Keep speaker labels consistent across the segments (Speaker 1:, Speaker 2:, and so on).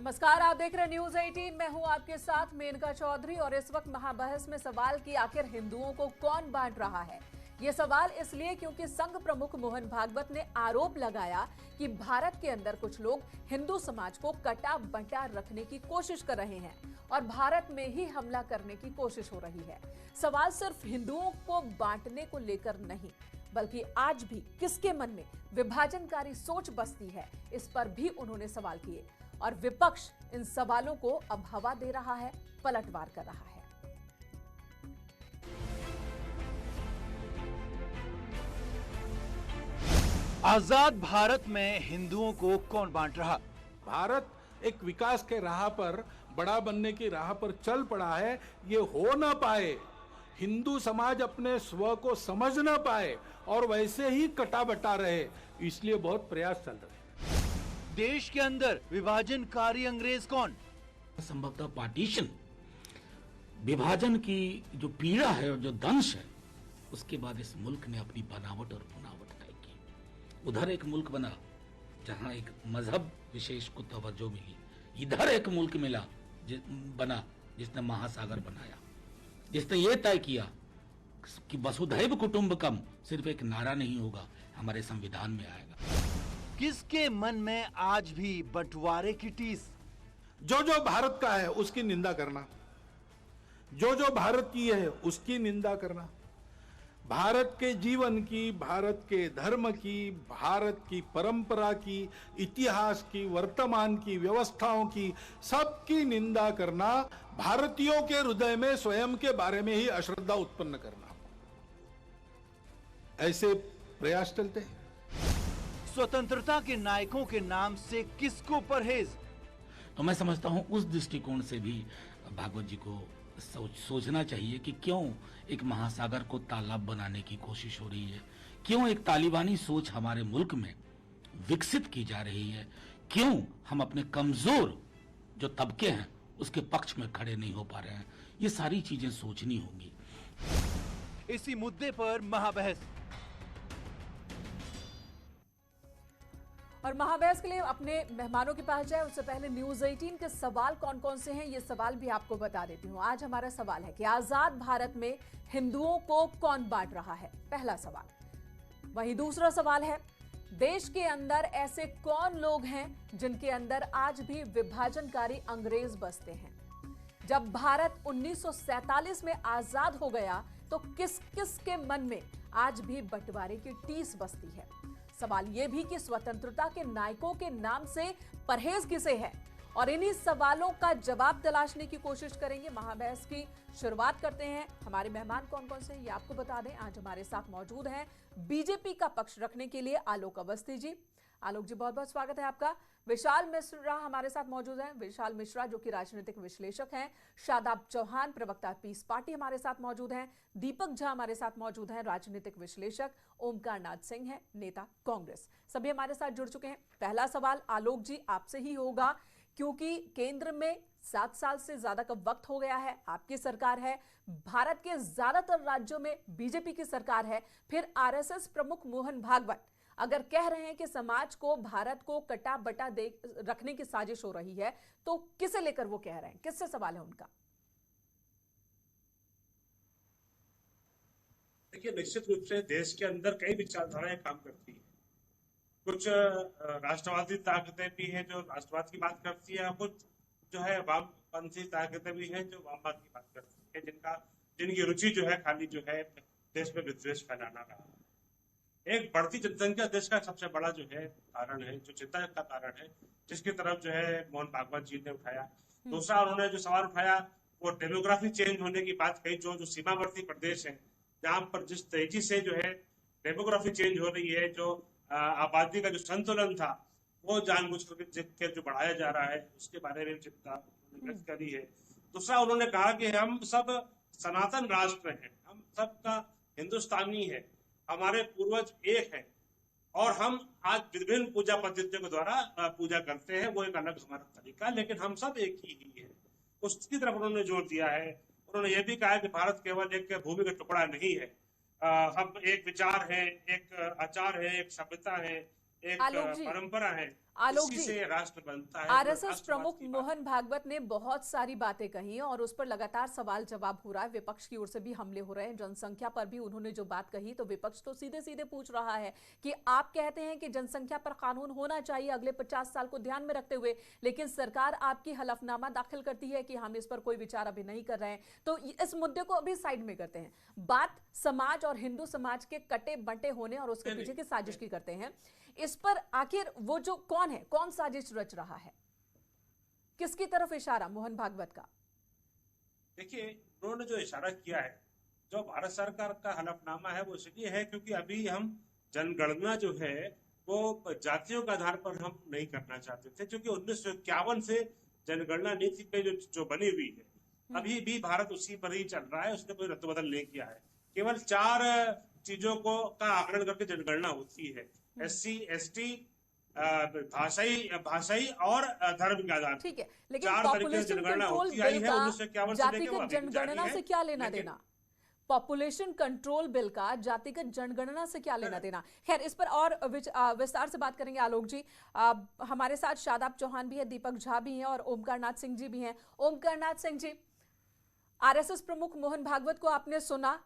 Speaker 1: नमस्कार, आप देख रहे हैं न्यूज 18। मैं हूं आपके साथ मेनका चौधरी और इस वक्त महाबहस में सवाल की आखिर हिंदुओं को कौन बांट रहा है। ये सवाल इसलिए क्योंकि संघ प्रमुख मोहन भागवत ने आरोप लगाया कि भारत के अंदर कुछ लोग हिंदू समाज को कटा बंटा रखने की कोशिश कर रहे हैं और भारत में ही हमला करने की कोशिश हो रही है। सवाल सिर्फ हिंदुओं को बांटने को लेकर नहीं, बल्कि आज भी किसके मन में विभाजनकारी सोच बसती है, इस पर भी उन्होंने सवाल किए और विपक्ष इन सवालों को अब हवा दे रहा है, पलटवार कर रहा है।
Speaker 2: आजाद भारत में हिंदुओं को कौन बांट रहा?
Speaker 3: भारत एक विकास के राह पर, बड़ा बनने की राह पर चल पड़ा है। ये हो ना पाए, हिंदू समाज अपने स्व को समझ ना पाए और वैसे ही कटा बटा रहे, इसलिए बहुत प्रयास चल रहे हैं।
Speaker 2: देश के अंदर विभाजनकारी अंग्रेज कौन?
Speaker 4: संभवतः पार्टीशन, विभाजन की जो पीड़ा है और जो दंश है, उसके बाद इस मुल्क ने अपनी बनावट और पुनावट तय की। उधर एक मुल्क बना जहां एक मजहब विशेष को तवज्जो मिली, इधर एक मुल्क मिला बना जिसने महासागर बनाया, जिसने ये तय किया कि वसुधैव कुटुंबकम सिर्फ एक नारा नहीं होगा, हमारे संविधान में आएगा।
Speaker 2: किसके मन में आज भी बंटवारे की टीस?
Speaker 3: जो जो भारत का है उसकी निंदा करना, जो जो भारत की है उसकी निंदा करना, भारत के जीवन की, भारत के धर्म की, भारत की परंपरा की, इतिहास की, वर्तमान की, व्यवस्थाओं की, सबकी निंदा करना, भारतीयों के हृदय में स्वयं के बारे में ही अश्रद्धा उत्पन्न करना, ऐसे प्रयास चलते हैं।
Speaker 2: स्वतंत्रता के नायकों के नाम से किसको परहेज?
Speaker 4: तो मैं समझता हूं उस दृष्टिकोण से भी भागवत जी को सोचना चाहिए कि क्यों एक महासागर को तालाब बनाने की कोशिश हो रही है, क्यों एक तालिबानी सोच हमारे मुल्क में विकसित की जा रही है, क्यों हम अपने कमजोर जो तबके हैं उसके पक्ष में खड़े नहीं हो पा रहे हैं। ये सारी चीजें सोचनी होंगी।
Speaker 2: इसी मुद्दे पर महाबहस।
Speaker 1: और महाबहस के लिए अपने मेहमानों के पास जाए उससे पहले न्यूज 18 के सवाल कौन कौन से हैं, ये सवाल भी आपको बता देती हूं। आज हमारा सवाल है कि आजाद भारत में हिंदुओं को कौन बांट रहा है, पहला सवाल। वहीं दूसरा सवाल है, देश के अंदर ऐसे कौन लोग हैं जिनके अंदर आज भी विभाजनकारी अंग्रेज बसते हैं। जब भारत 1947 में आजाद हो गया तो किस किस के मन में आज भी बंटवारे की टीस बसती है। सवाल यह भी कि स्वतंत्रता के नायकों के नाम से परहेज किसे है, और इन्हीं सवालों का जवाब तलाशने की कोशिश करेंगे। महाबहस की शुरुआत करते हैं। हमारे मेहमान कौन कौन से ये आपको बता दें। आज हमारे साथ मौजूद हैं बीजेपी का पक्ष रखने के लिए आलोक अवस्थी जी। आलोक जी, बहुत बहुत स्वागत है आपका। विशाल मिश्रा हमारे साथ मौजूद हैं। विशाल मिश्रा जो कि राजनीतिक विश्लेषक हैं। शादाब चौहान प्रवक्ता पीस पार्टी हमारे साथ मौजूद हैं। दीपक झा हमारे साथ मौजूद हैं, राजनीतिक विश्लेषक। ओमकार नाथ सिंह हैं, नेता कांग्रेस। सभी हमारे साथ जुड़ चुके हैं। पहला सवाल आलोक जी आपसे ही होगा, क्योंकि केंद्र में 7 साल से ज्यादा का वक्त हो गया है, आपकी सरकार है, भारत के ज्यादातर राज्यों में बीजेपी की सरकार है, फिर आरएसएस प्रमुख मोहन भागवत अगर कह रहे हैं कि समाज को, भारत को कटा बटा रखने की साजिश हो रही है, तो किसे लेकर वो कह रहे हैं, किससे सवाल है उनका?
Speaker 5: देखिए, निश्चित रूप से देश के अंदर कई विचारधाराएं काम करती है। कुछ राष्ट्रवादी ताकतें भी हैं जो राष्ट्रवाद की बात करती है, कुछ जो है वामपंथी ताकतें भी हैं जो वामवाद की बात करती है, जिनकी रुचि जो है खाली जो है देश में विद्वेष फैलाना रहा है। एक बढ़ती जनसंख्या देश का सबसे बड़ा जो है कारण है, जो चिंता का कारण है, जिसकी तरफ जो है मोहन भागवत जी ने उठाया। दूसरा उन्होंने जो सवाल उठाया वो डेमोग्राफी चेंज होने की बात कही, जो सीमावर्ती प्रदेश है जहां पर जिस तेजी से जो है डेमोग्राफी चेंज हो रही है, जो आबादी का जो संतुलन था वो जानबूझ के जो बढ़ाया जा रहा है, उसके बारे में चिंता व्यक्त करी है। दूसरा उन्होंने कहा कि हम सब सनातन राष्ट्र हैं, हम सबका हिंदुस्तानी है, हमारे पूर्वज एक है और हम आज विभिन्न पूजा पद्धतियों के द्वारा पूजा करते हैं, वो एक अलग हमारा तरीका, लेकिन हम सब एक ही है। उसकी तरफ उन्होंने जोर दिया है। उन्होंने ये भी कहा कि भारत केवल एक भूमि का टुकड़ा नहीं है, हम एक विचार है, एक आचार है, एक सभ्यता है, एक परंपरा है।
Speaker 1: आलोक
Speaker 5: उसी
Speaker 1: जी,
Speaker 5: से राष्ट्र बनता है।
Speaker 1: आरएसएस
Speaker 5: राष्ट्रवाद
Speaker 1: प्रमुख
Speaker 5: की बात।
Speaker 1: मोहन भागवत ने बहुत सारी बातें कही हैं और उस पर लगातार सवाल जवाब हो रहा है। विपक्ष की ओर से भी हमले हो रहे हैं। जनसंख्या पर भी उन्होंने जो बात कही तो विपक्ष तो सीधे सीधे पूछ रहा है कि आप कहते हैं कि जनसंख्या पर कानून होना चाहिए अगले 50 साल को ध्यान में रखते हुए, लेकिन सरकार आपकी हलफनामा दाखिल करती है कि हम इस पर कोई विचार अभी नहीं कर रहे हैं। तो इस मुद्दे को अभी साइड में करते हैं, बात समाज और हिंदू समाज के कटे बंटे होने और उसके पीछे की साजिश की करते हैं। इस पर आखिर वो जो कौन है, कौन साजिश रच रहा है, किसकी तरफ इशारा मोहन भागवत का?
Speaker 5: देखिए, उन्होंने जो इशारा किया है, जो भारत सरकार का हलफनामा है, वो इसलिए है क्योंकि अभी हम जनगणना जो है वो जातियों के आधार पर हम नहीं करना चाहते थे, क्योंकि 1951 से जनगणना नीति पे जो बनी हुई है, अभी भी भारत उसी पर ही चल रहा है। उसने कोई रद्द-बदल नहीं किया है। केवल 4 चीजों का आकलन करके जनगणना होती है, SC, ST, भाषाई और धर्म के आधार।
Speaker 1: ठीक है, लेकिन
Speaker 5: 4 तरीके से
Speaker 1: पॉपुलेशन
Speaker 5: जनगणना
Speaker 1: कंट्रोल
Speaker 5: होती आई
Speaker 1: बिल
Speaker 5: है
Speaker 1: का
Speaker 5: 1951 से लेके वो
Speaker 1: जातिगत
Speaker 5: अभी भी जारी
Speaker 1: जनगणना
Speaker 5: है।
Speaker 1: से क्या लेना
Speaker 5: लेकिन
Speaker 1: देना? पॉपुलेशन कंट्रोल बिल का जातिगत जनगणना से क्या लेना देना? खैर, इस पर और विस्तार से बात करेंगे आलोक जी। हमारे साथ शादाब चौहान भी है, दीपक झा भी हैं और ओमकार नाथ सिंह जी भी हैं। ओमकार नाथ सिंह जी, आरएसएस प्रमुख मोहन भागवत को आपने सुना,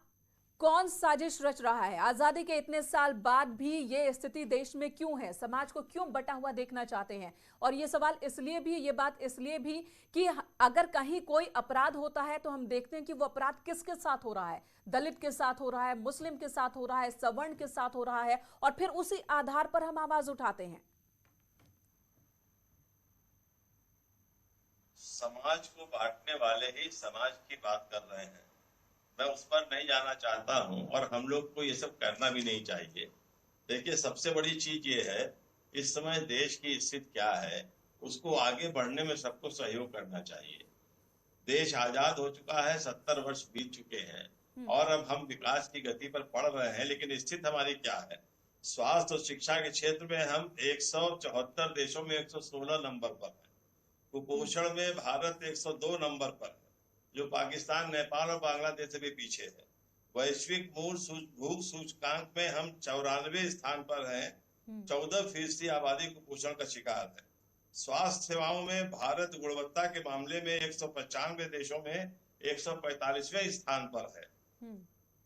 Speaker 1: कौन साजिश रच रहा है? आजादी के इतने साल बाद भी ये स्थिति देश में क्यों है? समाज को क्यों बटा हुआ देखना चाहते हैं? और ये सवाल इसलिए भी, ये बात इसलिए भी कि अगर कहीं कोई अपराध होता है तो हम देखते हैं कि वो अपराध किसके साथ हो रहा है। दलित के साथ हो रहा है, मुस्लिम के साथ हो रहा है, सवर्ण के साथ हो रहा है, और फिर उसी आधार पर हम आवाज उठाते हैं।
Speaker 6: समाज को बांटने वाले ही समाज की बात कर रहे हैं। मैं उस पर नहीं जाना चाहता हूं और हम लोग को ये सब करना भी नहीं चाहिए। देखिए, सबसे बड़ी चीज ये है, इस समय देश की स्थिति क्या है, उसको आगे बढ़ने में सबको सहयोग करना चाहिए। देश आजाद हो चुका है, 70 वर्ष बीत चुके हैं और अब हम विकास की गति पर बढ़ रहे हैं, लेकिन स्थिति हमारी क्या है? स्वास्थ्य और शिक्षा के क्षेत्र में हम 174 देशों में 116 नंबर पर है। कुपोषण में भारत 102 नंबर पर है, जो पाकिस्तान, नेपाल और बांग्लादेश से भी पीछे है। वैश्विक मूल भूख सूचकांक में हम 94 स्थान पर हैं। 14% आबादी कुपोषण का शिकार है। स्वास्थ्य सेवाओं में भारत गुणवत्ता के मामले में 195 देशों में 145वें स्थान पर है।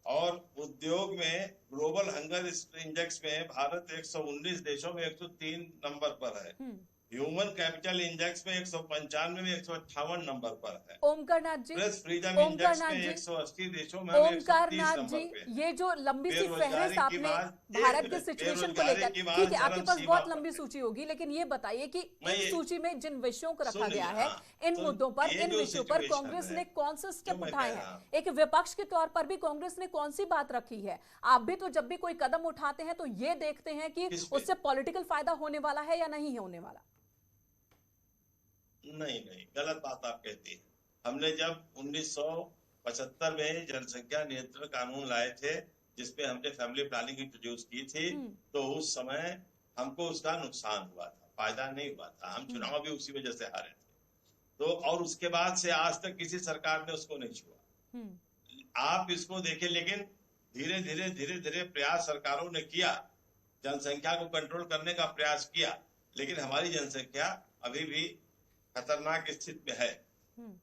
Speaker 6: और उद्योग में ग्लोबल हंगर इंडेक्स में भारत 119 देशों में 103 नंबर पर है। ह्यूमन कैपिटल इंडेक्स में 195 में 158 नंबर पर है।
Speaker 1: Omkar Nath ji,
Speaker 6: press freedom index में 180 देशों में
Speaker 1: ओमकार नाथ जी, ये जो लंबी सी फहरिस्त आपने भारत के सिचुएशन को लेकर, ठीक है, आपके पास बहुत लंबी सूची होगी, लेकिन ये बताइए कि इस सूची में जिन विषयों को रखा गया है, इन मुद्दों पर, इन विषयों पर कांग्रेस ने कौन से स्टेप उठाए हैं? एक विपक्ष के तौर पर भी कांग्रेस ने कौन सी बात रखी है? आप भी तो जब भी कोई कदम उठाते हैं तो ये देखते हैं कि उससे पॉलिटिकल फायदा होने वाला है या नहीं होने वाला।
Speaker 6: नहीं, गलत बात आप कहती हैं। हमने जब 1975 में जनसंख्या नियंत्रण कानून लाए थे, जिसपे हमने फैमिली प्लानिंग इंट्रोड्यूस की थी, तो उस समय हमको उसका नुकसान हुआ था, फायदा नहीं हुआ था। हम चुनाव भी उसी वजह से हारे थे। तो और उसके बाद से आज तक किसी सरकार ने उसको नहीं छुआ। आप इसको देखें, लेकिन धीरे धीरे प्रयास सरकारों ने किया, जनसंख्या को कंट्रोल करने का प्रयास किया, लेकिन हमारी जनसंख्या अभी भी खतरनाक स्थिति में है।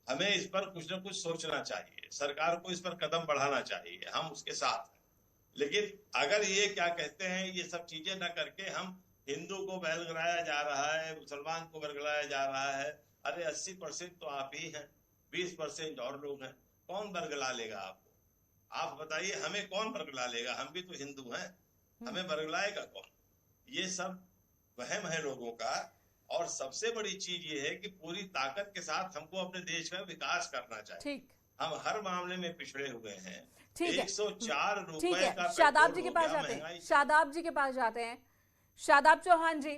Speaker 6: हमें इस पर कुछ न कुछ सोचना चाहिए, सरकार को इस पर कदम बढ़ाना चाहिए, हम उसके साथ हैं। लेकिन अगर ये क्या कहते हैं, ये सब चीजें न करके हम हिंदू को बरगलाया जा रहा है, मुसलमान को बरगलाया जा रहा है। अरे 80% तो आप ही हैं, 20% और लोग हैं, कौन बरगला लेगा आपको? आप बताइए, हमें कौन बरगला लेगा? हम भी तो हिंदू हैं, हमें बरगलाएगा कौन? ये सब वहम है लोगों का। और सबसे बड़ी चीज ये है कि पूरी ताकत के साथ हमको अपने देश का विकास करना चाहिए।
Speaker 1: ठीक,
Speaker 6: हम हर मामले में पिछड़े हुए हैं।
Speaker 1: ठीक है,
Speaker 6: 104
Speaker 1: ठीक
Speaker 6: रुपए
Speaker 1: है।
Speaker 6: का
Speaker 1: शादाब जी के पास जाते हैं, शादाब जी के पास जाते हैं। शादाब चौहान जी,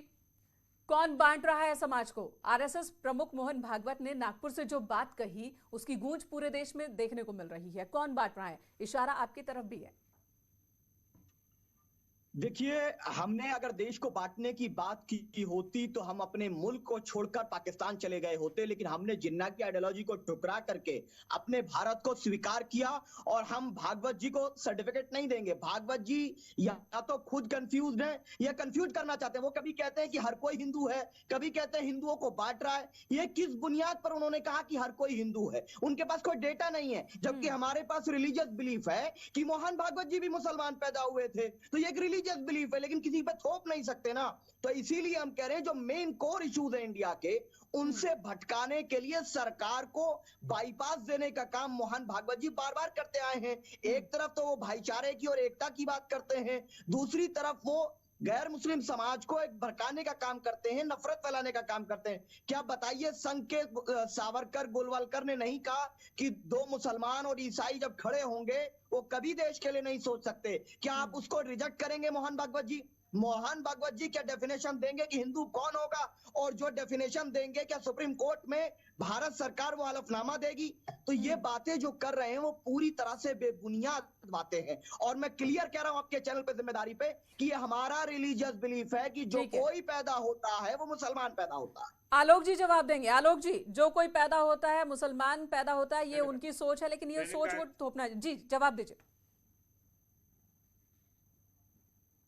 Speaker 1: कौन बांट रहा है समाज को? आरएसएस प्रमुख मोहन भागवत ने नागपुर से जो बात कही, उसकी गूंज पूरे देश में देखने को मिल रही है। कौन बांट रहा है? इशारा आपकी तरफ भी है।
Speaker 7: देखिए, हमने अगर देश को बांटने की बात की होती तो हम अपने मुल्क को छोड़कर पाकिस्तान चले गए होते, लेकिन हमने जिन्ना की आइडियोलॉजी को ठुकरा करके अपने भारत को स्वीकार किया। और हम भागवत जी को सर्टिफिकेट नहीं देंगे। भागवत जी या तो खुद कंफ्यूज है या कंफ्यूज करना चाहते हैं। वो कभी कहते हैं कि हर कोई हिंदू है, कभी कहते हैं हिंदुओं को बांट रहा है। ये किस बुनियाद पर उन्होंने कहा कि हर कोई हिंदू है? उनके पास कोई डेटा नहीं है, जबकि हमारे पास रिलीजियस बिलीफ है कि मोहन भागवत जी भी मुसलमान पैदा हुए थे। तो ये एक रिलीजियस बिलीफ है, लेकिन किसी पे थोप नहीं सकते ना। तो इसीलिए हम कह रहे हैं जो मेन कोर इश्यूज है इंडिया के, उनसे भटकाने के लिए सरकार को बाईपास देने का काम मोहन भागवत जी बार बार करते आए हैं। एक तरफ तो वो भाईचारे की और एकता की बात करते हैं, दूसरी तरफ वो गैर मुस्लिम समाज को एक भड़काने का काम करते हैं, नफरत फैलाने का काम करते हैं। क्या बताइए, संघ के सावरकर गोलवालकर ने नहीं कहा कि दो मुसलमान और ईसाई जब खड़े होंगे वो कभी देश के लिए नहीं सोच सकते? क्या आप उसको रिजेक्ट करेंगे मोहन भागवत जी? मोहन भागवत जी क्या डेफिनेशन देंगे कि हिंदू कौन होगा? और जो डेफिनेशन देंगे क्या सुप्रीम कोर्ट में भारत सरकार वो हलफनामा देगी? तो ये बातें जो कर रहे हैं वो पूरी तरह से बेबुनियाद बातें हैं। और मैं क्लियर कह रहा हूं आपके चैनल पे, जिम्मेदारी पे, कि ये हमारा रिलीजियस बिलीफ है कि जो कोई पैदा होता है वो मुसलमान पैदा होता है।
Speaker 1: आलोक जी जवाब देंगे। आलोक जी, जो कोई पैदा होता है मुसलमान पैदा होता है, ये उनकी सोच है, लेकिन ये सोच वो थोपना। जी जवाब दीजिए।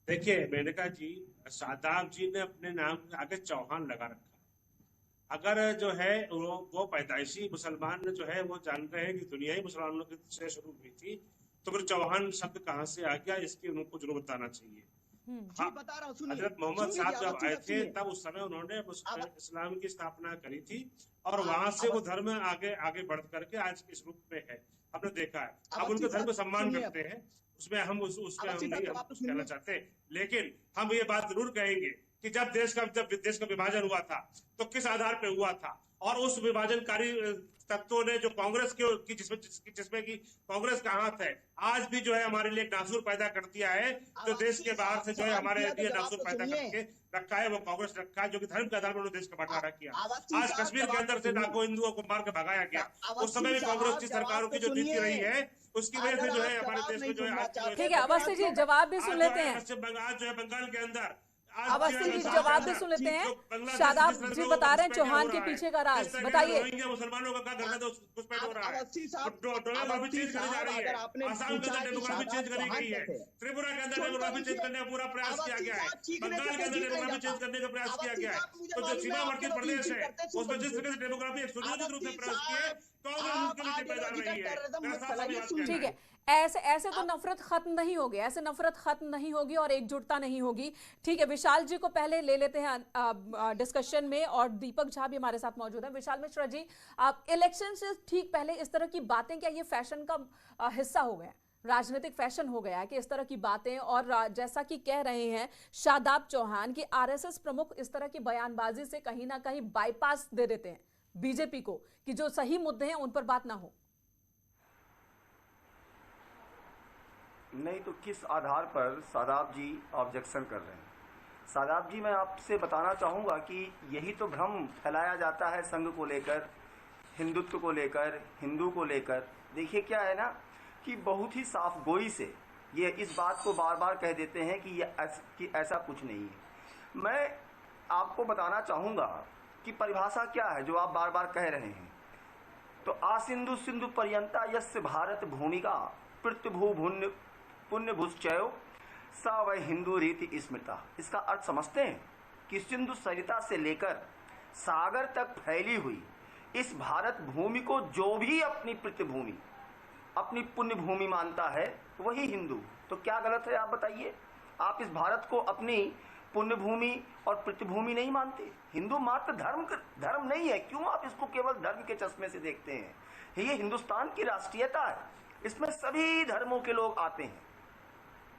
Speaker 5: देखिए मेनका जी, शादाब जी ने अपने नाम के आगे चौहान लगा रखा। अगर जो है वो पैदाइशी मुसलमान जो है वो जान रहे हैं कि दुनिया ही मुसलमानों से शुरू हुई थी, तो फिर चौहान शब्द कहाँ से आ गया, इसकी उनको जरूर बताना चाहिए।
Speaker 7: बता रहा हूँ,
Speaker 5: हजरत मोहम्मद साहब जब आए थे तब उस समय उन्होंने इस्लाम की स्थापना करी थी, और वहां से वो धर्म आगे आगे बढ़ करके आज इस रूप में है, हमने देखा है। अब उनके धर्म को सम्मान करते हैं, उसमें हम उसमें हम नहीं हम कुछ कहना चाहते, लेकिन हम ये बात जरूर कहेंगे कि जब देश का विभाजन हुआ था तो किस आधार पे हुआ था, और उस विभाजनकारी तत्वों ने जो कांग्रेस की जिसमें कि कांग्रेस का हाथ है, आज भी जो है हमारे लिए एक नासूर पैदा कर दिया है। जो देश के बाहर से जो है हमारे लिए नासूर पैदा करके रखा है वो कांग्रेस रखा है, जो कि धर्म के आधार पर उन्होंने देश का बंटवारा किया। आज कश्मीर के अंदर से लाखों हिंदुओं को मार के भगाया गया, उस समय भी कांग्रेस की सरकारों की जो नीति रही है उसकी वजह से जो है हमारे देश में जो है।
Speaker 1: ठीक है, अवस्थी जी जवाब भी सुन लेते हैं।
Speaker 5: पश्चिम बंगाल जो है बंगाल के अंदर
Speaker 1: अवस्थी जी जवाब भी सुन लेते हैं। शादाब जी बता रहे हैं चौहान के पीछे का राज, बताइए।
Speaker 5: मुसलमानों का क्या करना घुसपैठ हो रहा है, डेमोग्राफी चेंज करी जा रही है, आसाम के अंदर डेमोग्राफी चेंज करी गई है, त्रिपुरा के अंदर डेमोग्राफी चेंज करने का पूरा प्रयास किया गया है, बंगाल के अंदर डेमोग्राफी चेंज करने का प्रयास किया गया है। तो जो सीमावर्ती प्रदेश है उसमें जिस तरह से डेमोग्राफी एक सुनियोजित रूप से प्रयास किया है, कांग्रेस उसके लिए जिम्मेदार रही है।
Speaker 1: ठीक है, ऐसे तो नफरत खत्म नहीं होगी, ऐसे नफरत खत्म नहीं होगी और एकजुटता नहीं होगी। ठीक है, विशाल जी को पहले ले लेते हैं डिस्कशन में, और दीपक झा भी हमारे साथ मौजूद है। विशाल मिश्रा जी, आप इलेक्शन से ठीक पहले इस तरह की बातें, क्या ये फैशन का हिस्सा हो गया, राजनीतिक फैशन हो गया है कि इस तरह की बातें, और जैसा कि कह रहे हैं शादाब चौहान कि आरएसएस प्रमुख इस तरह की बयानबाजी से कहीं ना कहीं बाईपास दे देते हैं बीजेपी को, कि जो सही मुद्दे हैं उन पर बात ना हो?
Speaker 8: नहीं तो किस आधार पर शादाब जी ऑब्जेक्शन कर रहे हैं? शादाब जी, मैं आपसे बताना चाहूँगा कि यही तो भ्रम फैलाया जाता है संघ को लेकर, हिंदुत्व को लेकर, हिंदू को लेकर। देखिए क्या है ना कि बहुत ही साफ गोई से ये इस बात को बार बार कह देते हैं कि ऐसा कुछ नहीं है। मैं आपको बताना चाहूँगा कि परिभाषा क्या है जो आप बार बार कह रहे हैं। तो आसिंधु सिंधु पर्यंता यस्य भारत भूमिका पृथ्भू पुण्य भूश्चयो सा वह हिंदू रीति स्मृता। इसका अर्थ समझते हैं कि सिंधु सरिता से लेकर सागर तक फैली हुई इस भारत भूमि को जो भी अपनी पृथ्वी अपनी पुण्य भूमि मानता है वही हिंदू। तो क्या गलत है आप बताइए? आप इस भारत को अपनी पुण्य भूमि और पृथ्वी नहीं मानते? हिंदू मात्र धर्म नहीं है, क्यों आप इसको केवल धर्म के चश्मे से देखते हैं? ये हिंदुस्तान की राष्ट्रीयता है, इसमें सभी धर्मों के लोग आते हैं।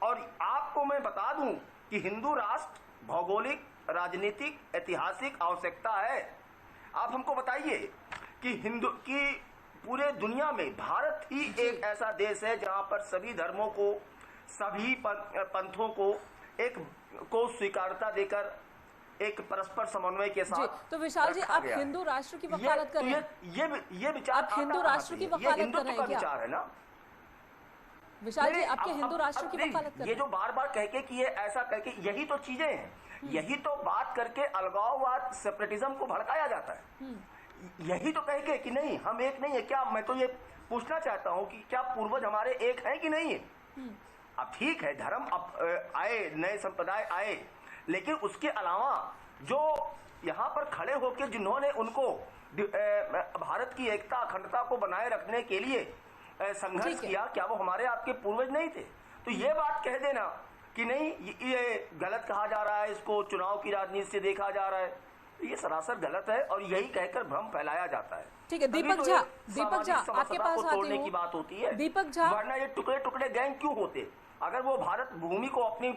Speaker 8: और आपको मैं बता दूं कि हिंदू राष्ट्र भौगोलिक, राजनीतिक, ऐतिहासिक आवश्यकता है। आप हमको बताइए कि हिंदू की पूरे दुनिया में भारत ही एक ऐसा देश है जहां पर सभी धर्मों को, सभी पंथों को स्वीकारता देकर एक परस्पर समन्वय के साथ।
Speaker 1: तो विशाल जी, आप हिंदू राष्ट्र की वकालत कर रहे हैं?
Speaker 8: ये विचार
Speaker 1: आप हिंदू राष्ट्र की वकालत कर रहे हैं क्या?
Speaker 8: विचार है ना?
Speaker 1: विशाल जी,
Speaker 8: नहीं,
Speaker 1: आपके हिंदू राष्ट्र की
Speaker 8: नहीं,
Speaker 1: वकालत कर
Speaker 8: ये जो बार बार कह के कि ये ऐसा करके, यही तो चीजें हैं, यही तो बात करके अलगाववाद, सेपरेटिज्म को भड़काया जाता है। यही तो कह के कि नहीं हम एक नहीं है क्या। मैं तो ये पूछना चाहता हूं कि क्या पूर्वज हमारे एक हैं कि नहीं है। अब ठीक है, धर्म अब आए, नए संप्रदाय आए, लेकिन उसके अलावा जो यहाँ पर खड़े होकर जिन्होंने उनको भारत की एकता अखंडता को बनाए रखने के लिए संघर्ष किया, क्या वो हमारे आपके पूर्वज नहीं थे। तो ये बात कह देना कि नहीं ये गलत कहा जा रहा है, इसको चुनाव की राजनीति से देखा जा रहा है, ये सरासर गलत है और यही कहकर भ्रम फैलाया जाता है।
Speaker 1: ठीक है दीपक झा, आपके पास
Speaker 8: तोड़ने की बात होती है
Speaker 1: दीपक झा,
Speaker 8: वरना ये टुकड़े टुकड़े गैंग क्यों होते। अगर वो भारत भूमि को अपनी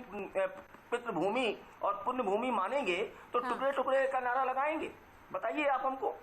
Speaker 8: पितृभूमि और पुण्य भूमि मानेंगे तो टुकड़े टुकड़े का नारा लगाएंगे। बताइए आप हमको।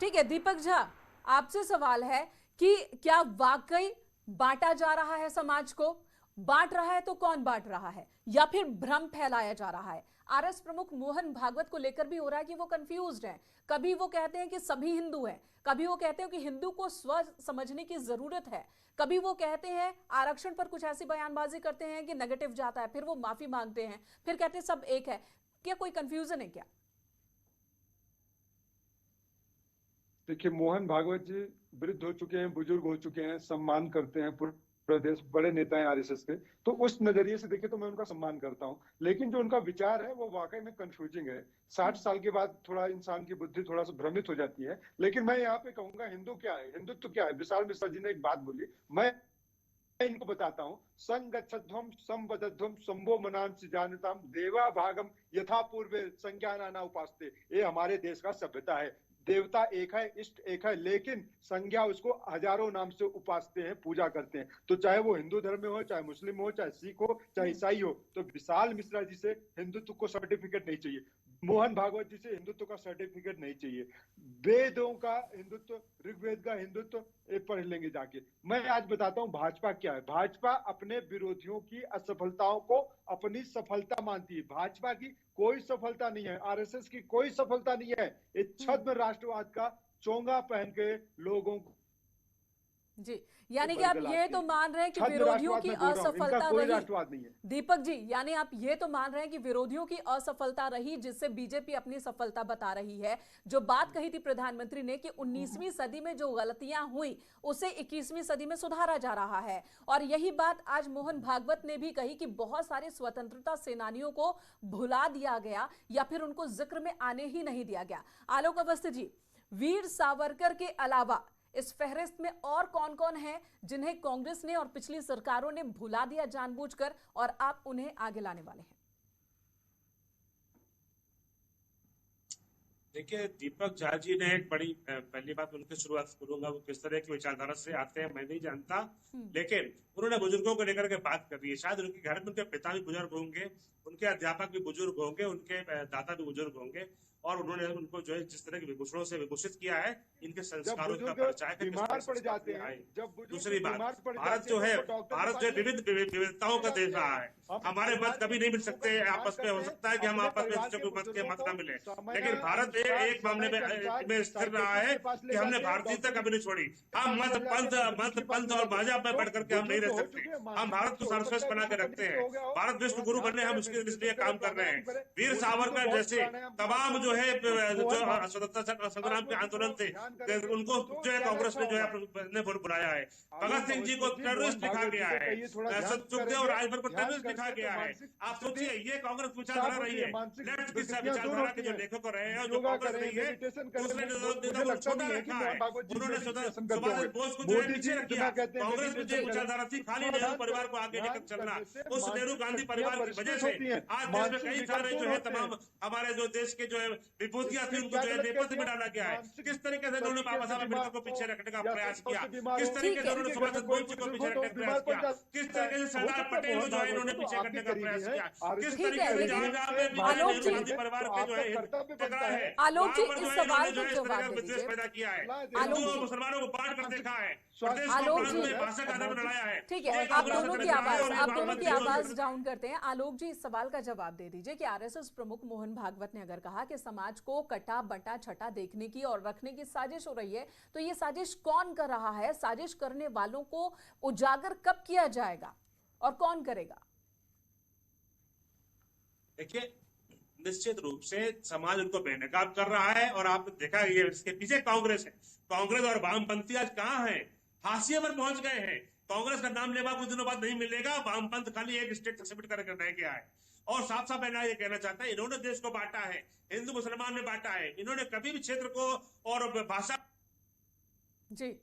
Speaker 1: ठीक है दीपक झा, आपसे सवाल है कि क्या वाकई बांटा जा रहा है समाज को? बांट रहा है तो कौन बांट रहा है, या फिर भ्रम फैलाया जा रहा है? आरएस प्रमुख मोहन भागवत को लेकर भी हो रहा है कि वो कंफ्यूज्ड हैं। कभी वो कहते हैं कि सभी हिंदू हैं, कभी वो कहते हैं कि हिंदू को स्व समझने की जरूरत है, कभी वो कहते हैं आरक्षण पर कुछ ऐसी बयानबाजी करते हैं कि नेगेटिव जाता है, फिर वो माफी मांगते हैं, फिर कहते हैं सब एक है। क्या कोई कंफ्यूजन है क्या?
Speaker 9: देखिए, मोहन भागवत जी वृद्ध हो चुके हैं, बुजुर्ग हो चुके हैं, सम्मान करते हैं पूरे देश, बड़े नेता हैं आरएसएस के, तो उस नजरिए से देखे तो मैं उनका सम्मान करता हूं। लेकिन जो उनका विचार है वो वाकई में कंफ्यूजिंग है। 60 साल के बाद थोड़ा इंसान की बुद्धि थोड़ा सा भ्रमित हो जाती है। लेकिन मैं यहाँ पे कहूंगा हिंदू क्या है, हिंदुत्व क्या है। विशाल मिश्रा जी ने एक बात बोली, मैं इनको बताता हूँ। संगच्छध्वम संवदध्वम संभो मनांसि जानताम देवा भागम यथा पूर्वे संज्ञानाना उपासते। ये हमारे देश का सभ्यता है। देवता एक है, इष्ट एक है, लेकिन संज्ञा उसको हजारों नाम से उपासते हैं, पूजा करते हैं। तो चाहे वो हिंदू धर्म में हो, चाहे मुस्लिम हो, चाहे सिख हो, चाहे ईसाई हो। तो विशाल मिश्रा जी से हिंदुत्व को सर्टिफिकेट नहीं चाहिए, मोहन भागवत जी से हिंदुत्व का सर्टिफिकेट नहीं चाहिए। वेदों का हिंदुत्व, ऋग्वेद का हिंदुत्व पढ़ लेंगे जाके। मैं आज बताता हूँ भाजपा क्या है। भाजपा अपने विरोधियों की असफलताओं को अपनी सफलता मानती है। भाजपा की कोई सफलता नहीं है, आरएसएस की कोई सफलता नहीं है। एक छद्म राष्ट्रवाद का चोंगा पहन के लोगों को
Speaker 1: जी, यानी कि आप ये तो मान रहे हैं कि विरोधियों की असफलता रही। दीपक जी, यानी आप ये तो मान रहे हैं कि विरोधियों की असफलता रही, जिससे बीजेपी अपनी सफलता बता रही है। जो बात कही थी प्रधानमंत्री ने कि 19वीं सदी में जो गलतियां हुई उसे 21वीं सदी में सुधारा जा रहा है, और यही बात आज मोहन भागवत ने भी कही कि बहुत सारे स्वतंत्रता सेनानियों को भुला दिया गया या फिर उनको जिक्र में आने ही नहीं दिया गया। आलोक अवस्थी जी, वीर सावरकर के अलावा इस फहरिस्त में और कौन कौन है जिन्हें कांग्रेस ने और पिछली सरकारों ने भुला दिया जानबूझकर, और आप उन्हें आगे लाने वाले हैं?
Speaker 5: देखिए, दीपक झा जी ने एक बड़ी, पहली बात उनकी शुरुआत करूंगा, वो किस तरह की विचारधारा से आते हैं मैं नहीं जानता, लेकिन उन्होंने बुजुर्गों को लेकर के बात कर रही है। शायद उनके घर में उनके पिता भी बुजुर्ग होंगे, उनके अध्यापक भी बुजुर्ग होंगे, उनके दादा भी बुजुर्ग होंगे, और उन्होंने उनको जो है जिस तरह के विभूषणों से विभूषित किया है, इनके संस्कारों का परिचय है। दूसरी बात, भारत जो है विविध विविधताओं का देश रहा है। हमारे मत कभी नहीं मिल सकते आपस में, हो सकता है कि हम आपस में मत न मिले, लेकिन भारत एक मामले में स्थिर रहा है कि हमने भारतीयता कभी नहीं छोड़ी। हम मत पंथ और मजहब में बढ़ करके हम नहीं रह सकते। हम भारत को सर्वश्रेष्ठ बना के रखते हैं। भारत विश्व गुरु बनने हम उसके लिए काम कर रहे हैं। वीर सावरकर जैसे तमाम जो है स्वतंत्रता संग्राम के आंदोलन थे, उनको जो है कांग्रेस ने जो है बुलाया है। भगत सिंह जी को टेररिस्ट लिखा गया है, सुखदेव और राजभर को टेररिस्ट लिखा गया है। आप सोचिए, ये कांग्रेस विचारधारा रही है। लेफ्ट की विचारधारा के जो लेखक रहे हैं, जो कांग्रेस रही है, दूसरे नेता को छोटा रखा है। उन्होंने सुभाष बोस को जो है पीछे रखा। कांग्रेस की जो विचारधारा थी खाली नेहरू परिवार को आगे लेकर चलना, उस नेहरू गांधी परिवार की वजह से आज देश में कई सारे जो है तमाम हमारे जो देश के जो है विभूतियां थी उनको जो है नेपथ्य में डाला गया है। किस तरीके से उन्होंने बाबा साहब अम्बेडकर को पीछे रखने का प्रयास किया, किस तरीके से उन्होंने सुभाष चंद्र बोस को पीछे रखने का प्रयास किया, किस तरीके से सरदार पटेल को जो है इन्होंने पीछे करने का प्रयास किया, किस तरीके से गांधी परिवार के जो है टकरा है,
Speaker 1: आलोक जी इस सवाल का जवाब
Speaker 5: विद्वेष पैदा किया है, हिंदुओं और मुसलमानों को बांट कर देखा है,
Speaker 1: आलोक जी
Speaker 5: भाषा का आधार बनाया है।
Speaker 1: ठीक है, आप दोनों की आवाज डाउन करते हैं। आलोक जी इस सवाल का जवाब दे दीजिए कि आरएसएस प्रमुख मोहन भागवत ने अगर कहा कि समाज को कटा बटा छटा देखने की और रखने की साजिश हो रही है, तो ये साजिश कौन कर रहा है? साजिश करने वालों को उजागर कब किया जाएगा और कौन करेगा?
Speaker 5: देखिए, निश्चित रूप से समाज उनको बेनकाब कर रहा है और आप देखा ये इसके पीछे कांग्रेस है। कांग्रेस और वामपंथी आज कहां है? हाशिए पर पहुंच गए हैं। कांग्रेस का नाम लेवा कुछ दिनों बाद नहीं मिलेगा। वामपंथ खाली एक स्टेट सबमिट करके रह गया है और साफ साफ मैं ये कहना चाहता है, इन्होंने देश को बांटा है, हिंदू मुसलमान में बांटा है। इन्होंने कभी भी क्षेत्र को और भाषा
Speaker 1: जी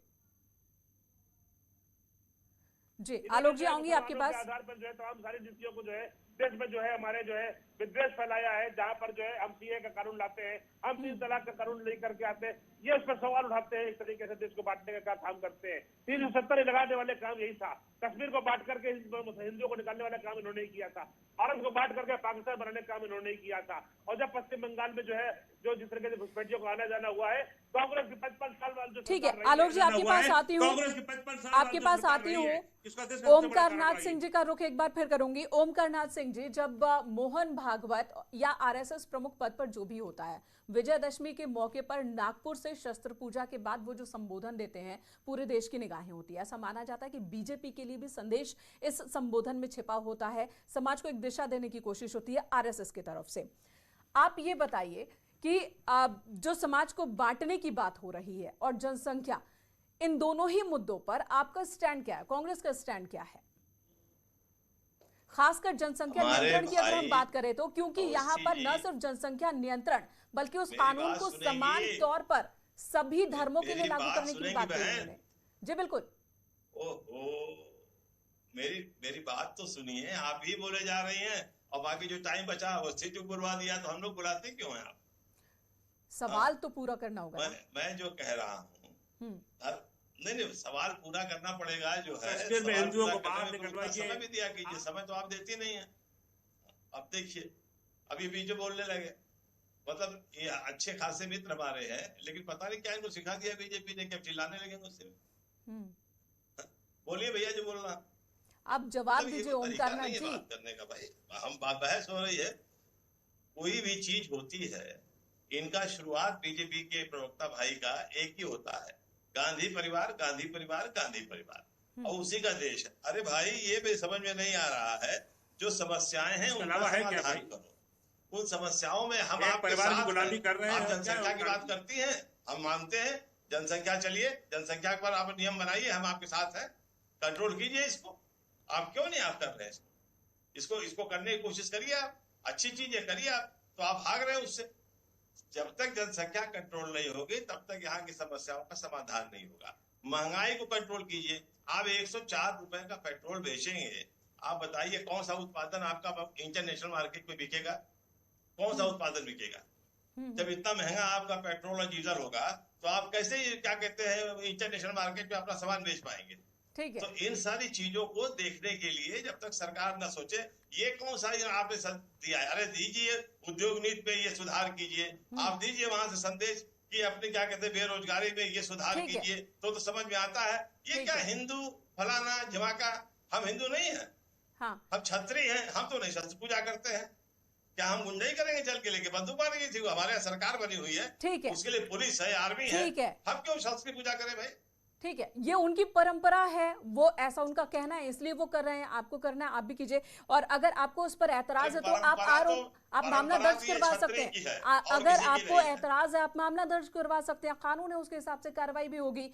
Speaker 1: आलोक जी आऊंगी आपके पास।
Speaker 10: आधार पर जो है तमाम सारी नीतियों को जो है देश में जो है हमारे जो है विद्वेष फैलाया है, जहां पर जो है हम सीए का कानून लाते हैं, हम 3 तलाक का कानून लेकर के आते हैं, ये उस पर सवाल उठाते हैं, इस तरीके से देश को बांटने का काम करते हैं। 370 लगाने वाले काम यही था। कश्मीर को बांट करके हिंदुओं को निकालने वाला काम इन्होंने ही किया था। भारत को बांट करके पाकिस्तान बनाने का काम इन्होंने ही किया था। और जब पश्चिम बंगाल में जो है जो जिस तरीके से घुसपैठियों को आना जाना हुआ है, कांग्रेस की 55 साल वाली जो
Speaker 1: ठीक है आलोक जी आपके पास आती हूँ, आपके पास आती हूँ। ओमकार नाथ सिंह जी का रुख एक बार फिर करूंगी। ओमकार नाथ सिंह जी, जब मोहन भागवत या आरएसएस प्रमुख पद पर जो भी होता है, विजयदशमी के मौके पर नागपुर से शस्त्र पूजा के बाद वो जो संबोधन देते हैं, पूरे देश की निगाहें होती है। ऐसा माना जाता है कि बीजेपी के लिए भी संदेश इस संबोधन में छिपा होता है, समाज को एक दिशा देने की कोशिश होती है आरएसएस की तरफ से। आप ये बताइए कि जो समाज को बांटने की बात हो रही है और जनसंख्या, इन दोनों ही मुद्दों पर आपका स्टैंड क्या है? कांग्रेस का स्टैंड क्या है, खासकर जनसंख्या नियंत्रण की अगर हम बात करें तो? क्योंकि यहाँ पर न सिर्फ जनसंख्या नियंत्रण बल्कि उस कानून को समान तौर पर सभी धर्मों के लिए लागू करने की बात कही उन्होंने। जी बिल्कुल।
Speaker 6: मेरी बात तो सुनिए, आप ही बोले जा रही हैं और बाकी जो टाइम बचा उससे जो बुलवा दिया, तो हम लोग बुलाते क्यों हैं? आप
Speaker 1: सवाल तो पूरा करना होगा।
Speaker 6: मैं जो कह रहा हूँ नहीं, सवाल पूरा करना पड़ेगा। जो है
Speaker 5: हिंदुओं को बाहर निकलवाइए,
Speaker 6: समय भी दिया कीजिए। समय तो आप देती नहीं है। अब देखिए, अभी बीच बोलने लगे, मतलब ये अच्छे खासे मित्र हमारे हैं, लेकिन पता नहीं क्या इनको सिखा दिया बीजेपी ने, क्या चिल्लाने लगे मुझसे। बोलिए भैया जो बोलना,
Speaker 1: आप जवाब दीजिए। ओमकार नाथ जी,
Speaker 6: बात करने का भाई, हम बहस हो रही है। कोई भी चीज होती है, इनका शुरुआत बीजेपी के प्रवक्ता भाई का एक ही होता है, गांधी परिवार, गांधी परिवार, गांधी परिवार, और उसी का देश है। अरे भाई, ये भी समझ में नहीं आ रहा है, जो समस्याएं हैं उनका समाधान करो। उन समस्याओं में हम आपके साथ गुलामी कर रहे हैं। आप जनसंख्या की बात करती हैं, हम मानते हैं जनसंख्या, चलिए जनसंख्या पर आप नियम बनाइए, हम आपके साथ हैं, कंट्रोल कीजिए इसको। आप क्यों नहीं आप कर रहे हैं इसको करने की कोशिश करिए। आप अच्छी चीजें करिए, आप तो आप भाग रहे हैं उससे। जब तक जनसंख्या कंट्रोल नहीं होगी तब तक यहाँ की समस्याओं का समाधान नहीं होगा। महंगाई को कंट्रोल कीजिए। आप 104 रुपए का पेट्रोल बेचेंगे, आप बताइए कौन सा उत्पादन आपका इंटरनेशनल मार्केट में बिकेगा? कौन सा उत्पादन बिकेगा? जब इतना महंगा आपका पेट्रोल और डीजल होगा तो आप कैसे क्या कहते हैं इंटरनेशनल मार्केट में अपना सामान बेच पाएंगे?
Speaker 1: ठीक है।
Speaker 6: तो इन सारी चीजों को देखने के लिए जब तक सरकार न सोचे, ये कौन सा आपने दिया है, अरे दीजिए उद्योग नीति पे ये सुधार कीजिए, आप दीजिए वहां से संदेश कि अपने क्या कहते हैं बेरोजगारी में ये सुधार कीजिए, तो समझ में आता है। ये क्या हिंदू फलाना जमाका, हम हिंदू नहीं है, हम क्षत्रिय हैं, हम तो नहीं शस्त्र पूजा करते हैं। क्या हम गुंडाई करेंगे चल के लेके बंदूक मारेंगे? थी हमारे यहाँ सरकार बनी हुई है,
Speaker 1: ठीक है,
Speaker 6: उसके लिए पुलिस है, आर्मी है, हम क्यों शस्त्र की पूजा करें भाई?
Speaker 1: ठीक है, ये उनकी परंपरा है, वो ऐसा उनका कहना है, इसलिए वो कर रहे हैं। आपको करना है आप भी कीजिए, और अगर आपको उस पर ऐतराज है तो आप मामला दर्ज करवा सकते हैं। अगर आपको ऐतराज है आप मामला दर्ज करवा सकते हैं, कानून है, उसके हिसाब से कार्रवाई भी होगी।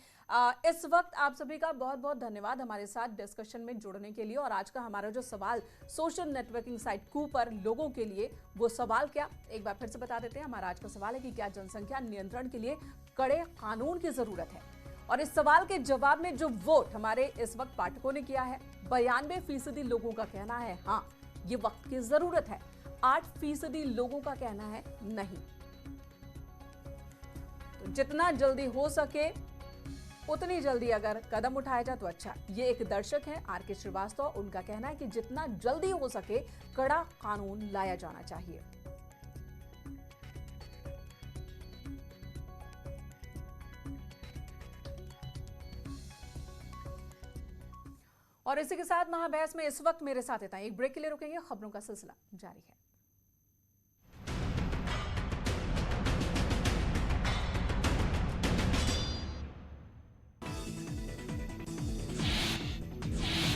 Speaker 1: इस वक्त आप सभी का बहुत बहुत धन्यवाद हमारे साथ डिस्कशन में जुड़ने के लिए। और आज का हमारा जो सवाल सोशल नेटवर्किंग साइट कू पर लोगों के लिए, वो सवाल क्या, एक बार फिर से बता देते हैं। हमारा आज का सवाल है कि क्या जनसंख्या नियंत्रण के लिए कड़े कानून की जरूरत है? और इस सवाल के जवाब में जो वोट हमारे इस वक्त पाठकों ने किया है, 92% लोगों का कहना है हाँ ये वक्त की जरूरत है, 8% लोगों का कहना है नहीं। तो जितना जल्दी हो सके उतनी जल्दी अगर कदम उठाया जाए तो अच्छा। ये एक दर्शक है आर के श्रीवास्तव, उनका कहना है कि जितना जल्दी हो सके कड़ा कानून लाया जाना चाहिए। और इसी के साथ महाबहस में इस वक्त मेरे साथ इतना। एक ब्रेक के लिए रुकेंगे, खबरों का सिलसिला जारी है।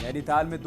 Speaker 11: नैनीताल में